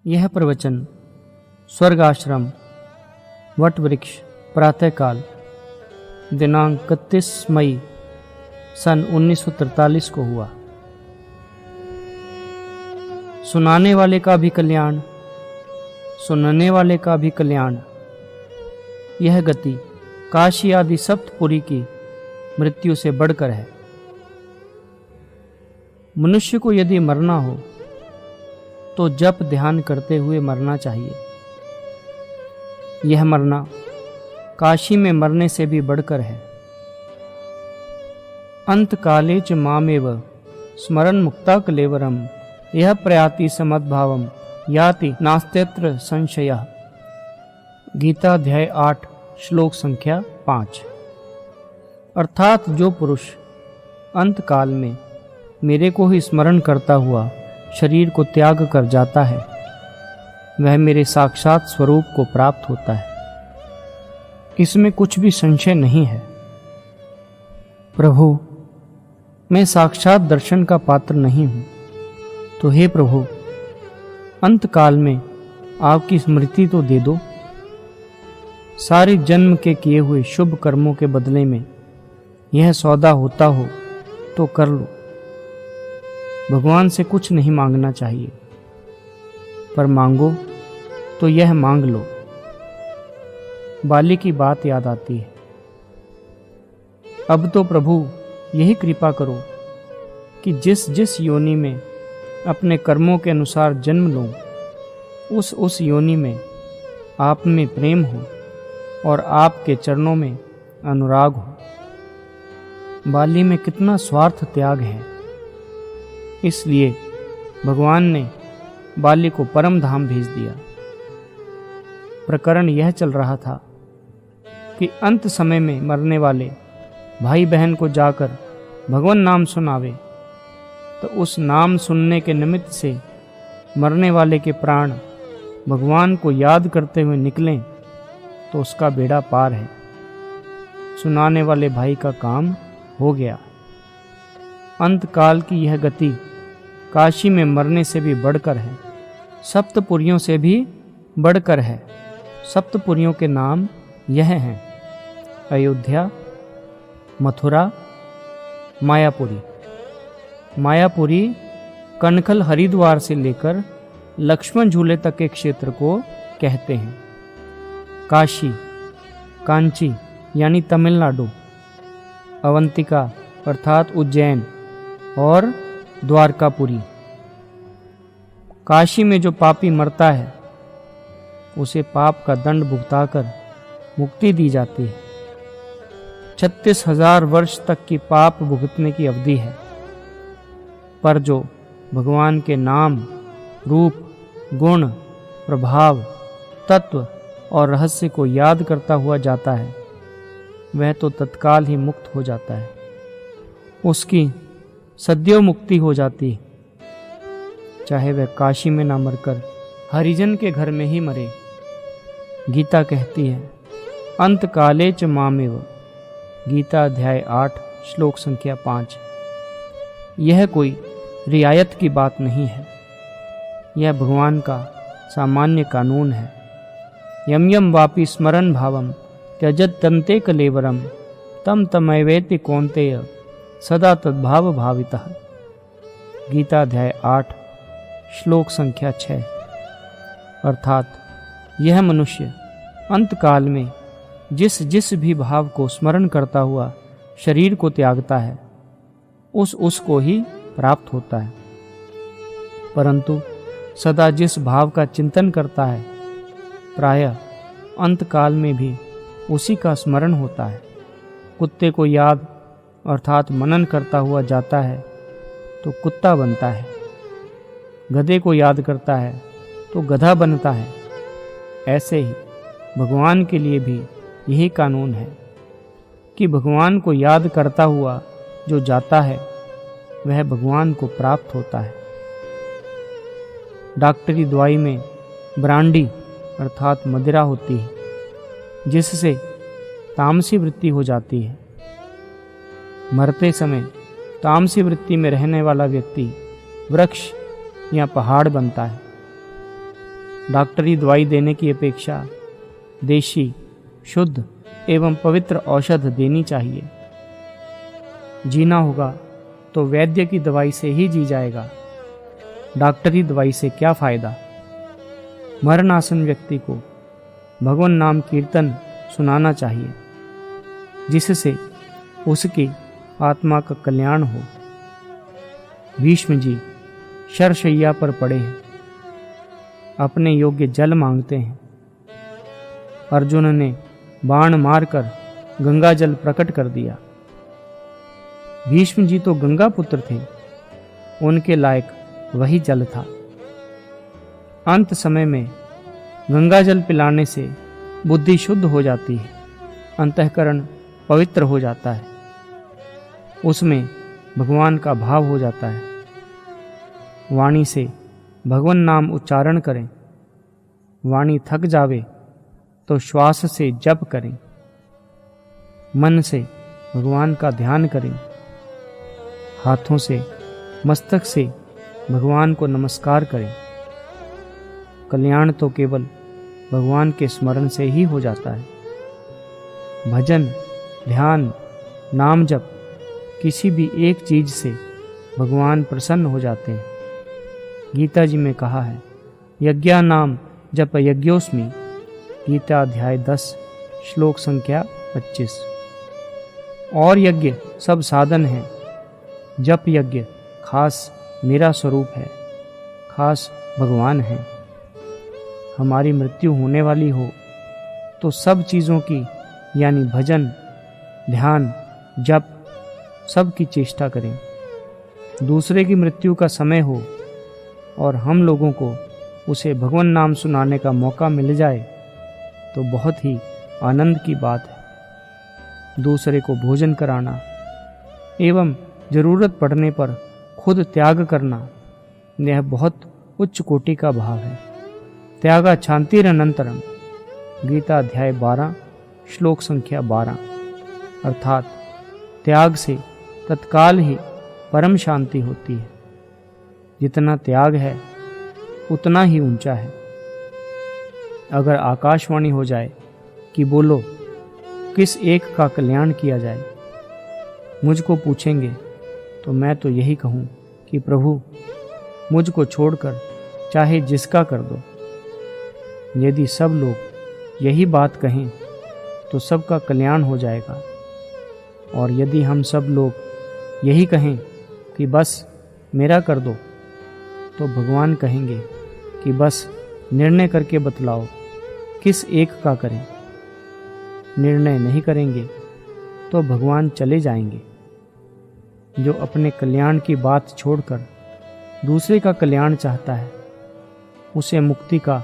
यह प्रवचन स्वर्ग आश्रम वट वृक्ष प्रातःकाल दिनांक 31 मई सन 1943 को हुआ। सुनाने वाले का भी कल्याण, सुनने वाले का भी कल्याण। यह गति काशी आदि सप्तपुरी की मृत्यु से बढ़कर है। मनुष्य को यदि मरना हो तो जप ध्यान करते हुए मरना चाहिए। यह मरना काशी में मरने से भी बढ़कर है। अंत काले च मामेव स्मरण मुक्ता कलेवरम यह प्रयाति समद्भावम याति नास्त्यत्र संशयः। गीता अध्याय 8 श्लोक संख्या 5। अर्थात जो पुरुष अंत काल में मेरे को ही स्मरण करता हुआ शरीर को त्याग कर जाता है, वह मेरे साक्षात स्वरूप को प्राप्त होता है। इसमें कुछ भी संशय नहीं है। प्रभु, मैं साक्षात दर्शन का पात्र नहीं हूं, तो हे प्रभु, अंत काल में आपकी स्मृति तो दे दो। सारे जन्म के किए हुए शुभ कर्मों के बदले में यह सौदा होता हो तो कर लो। भगवान से कुछ नहीं मांगना चाहिए, पर मांगो तो यह मांग लो। बाली की बात याद आती है। अब तो प्रभु यही कृपा करो कि जिस जिस योनि में अपने कर्मों के अनुसार जन्म लूं, उस योनि में आप में प्रेम हो और आपके चरणों में अनुराग हो। बाली में कितना स्वार्थ त्याग है। इसलिए भगवान ने बाली को परम धाम भेज दिया। प्रकरण यह चल रहा था कि अंत समय में मरने वाले भाई बहन को जाकर भगवान नाम सुनावे, तो उस नाम सुनने के निमित्त से मरने वाले के प्राण भगवान को याद करते हुए निकलें तो उसका बेड़ा पार है। सुनाने वाले भाई का काम हो गया। अंत काल की यह गति काशी में मरने से भी बढ़कर है, सप्तपुरियों से भी बढ़कर है। सप्तपुरियों के नाम यह हैं: अयोध्या, मथुरा, मायापुरी। मायापुरी कनखल हरिद्वार से लेकर लक्ष्मण झूले तक के क्षेत्र को कहते हैं। काशी, कांची यानी तमिलनाडु, अवंतिका अर्थात उज्जैन और द्वारकापुरी। काशी में जो पापी मरता है उसे पाप का दंड भुगताकर मुक्ति दी जाती है। 36,000 वर्ष तक की पाप भुगतने की अवधि है। पर जो भगवान के नाम, रूप, गुण, प्रभाव, तत्व और रहस्य को याद करता हुआ जाता है, वह तो तत्काल ही मुक्त हो जाता है। उसकी सद्यो मुक्ति हो जाती, चाहे वह काशी में ना मरकर हरिजन के घर में ही मरे। गीता कहती है, अंत काले च मामेव। गीता अध्याय 8 श्लोक संख्या 5। यह कोई रियायत की बात नहीं है, यह भगवान का सामान्य कानून है। यम यम वापि स्मरण भावम त्यजत तंते कलेवरम तम तमैवेति कौन्तेय सदा तद्भाव भावितः। गीता अध्याय 8 श्लोक संख्या 6। अर्थात यह मनुष्य अंत काल में जिस जिस भी भाव को स्मरण करता हुआ शरीर को त्यागता है, उसको ही प्राप्त होता है। परंतु सदा जिस भाव का चिंतन करता है, प्रायः अंत काल में भी उसी का स्मरण होता है। कुत्ते को याद अर्थात मनन करता हुआ जाता है तो कुत्ता बनता है। गधे को याद करता है तो गधा बनता है। ऐसे ही भगवान के लिए भी यही कानून है कि भगवान को याद करता हुआ जो जाता है वह भगवान को प्राप्त होता है। डॉक्टरी दवाई में ब्रांडी अर्थात मदिरा होती है, जिससे तामसी वृत्ति हो जाती है। मरते समय तामसी वृत्ति में रहने वाला व्यक्ति वृक्ष या पहाड़ बनता है। डॉक्टरी दवाई देने की अपेक्षा देशी, शुद्ध एवं पवित्र औषध देनी चाहिए। जीना होगा तो वैद्य की दवाई से ही जी जाएगा। डॉक्टरी दवाई से क्या फायदा। मरणासन व्यक्ति को भगवान नाम कीर्तन सुनाना चाहिए, जिससे उसकी आत्मा का कल्याण हो। भीष्म जी शरशैया पर पड़े हैं, अपने योग्य जल मांगते हैं। अर्जुन ने बाण मारकर गंगा जल प्रकट कर दिया। भीष्म जी तो गंगा पुत्र थे, उनके लायक वही जल था। अंत समय में गंगा जल पिलाने से बुद्धि शुद्ध हो जाती है, अंतःकरण पवित्र हो जाता है, उसमें भगवान का भाव हो जाता है। वाणी से भगवान नाम उच्चारण करें। वाणी थक जावे तो श्वास से जप करें। मन से भगवान का ध्यान करें। हाथों से, मस्तक से भगवान को नमस्कार करें। कल्याण तो केवल भगवान के स्मरण से ही हो जाता है। भजन, ध्यान, नाम जप, किसी भी एक चीज से भगवान प्रसन्न हो जाते हैं। गीता जी में कहा है, यज्ञा नाम जप यज्ञोस्मि। गीता अध्याय 10 श्लोक संख्या 25। और यज्ञ सब साधन है, जप यज्ञ खास मेरा स्वरूप है, खास भगवान है। हमारी मृत्यु होने वाली हो तो सब चीज़ों की यानी भजन, ध्यान, जप सब की चेष्टा करें। दूसरे की मृत्यु का समय हो और हम लोगों को उसे भगवान नाम सुनाने का मौका मिल जाए तो बहुत ही आनंद की बात है। दूसरे को भोजन कराना एवं जरूरत पड़ने पर खुद त्याग करना, यह बहुत उच्च कोटि का भाव है। त्यागा शांतिरनंतरम। गीता अध्याय 12 श्लोक संख्या 12। अर्थात त्याग से तत्काल ही परम शांति होती है। जितना त्याग है उतना ही ऊंचा है। अगर आकाशवाणी हो जाए कि बोलो किस एक का कल्याण किया जाए, मुझको पूछेंगे तो मैं तो यही कहूँ कि प्रभु मुझको छोड़कर चाहे जिसका कर दो। यदि सब लोग यही बात कहें तो सबका कल्याण हो जाएगा। और यदि हम सब लोग यही कहें कि बस मेरा कर दो, तो भगवान कहेंगे कि बस निर्णय करके बतलाओ किस एक का करें। निर्णय नहीं करेंगे तो भगवान चले जाएंगे। जो अपने कल्याण की बात छोड़कर दूसरे का कल्याण चाहता है, उसे मुक्ति का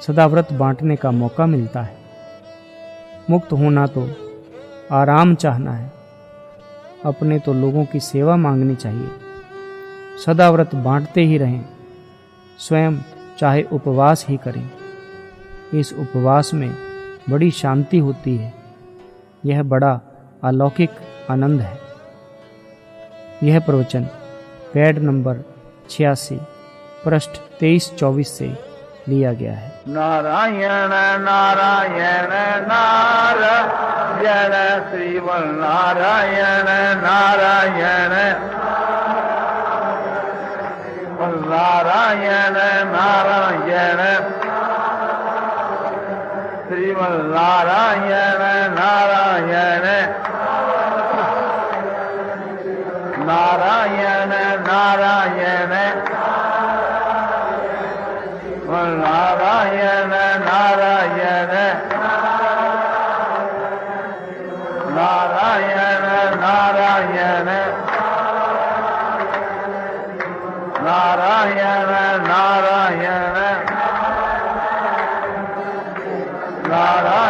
सदाव्रत बांटने का मौका मिलता है। मुक्त होना तो आराम चाहना है, अपने तो लोगों की सेवा मांगनी चाहिए। सदाव्रत बांटते ही रहें, स्वयं चाहे उपवास ही करें। इस उपवास में बड़ी शांति होती है। यह बड़ा अलौकिक आनंद है। यह प्रवचन पैड नंबर 86 पृष्ठ 23-24 से लिया गया है। नारायण नारायण नारायण श्रीमन नारायण नारायण नारायण नारायण श्रीमन नारायण नारायण नारायण नारायण नारायण नारायण नारायण नारायण नारायण नारायण नारायण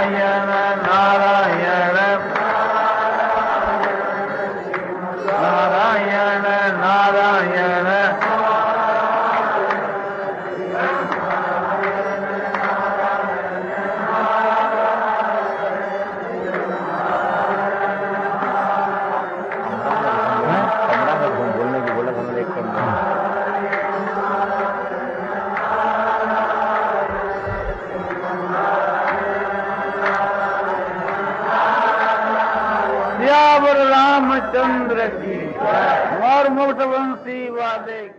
नारायण नारायण नारायण सियावर रामचंद्र की और मुक्तवंशी वाले की।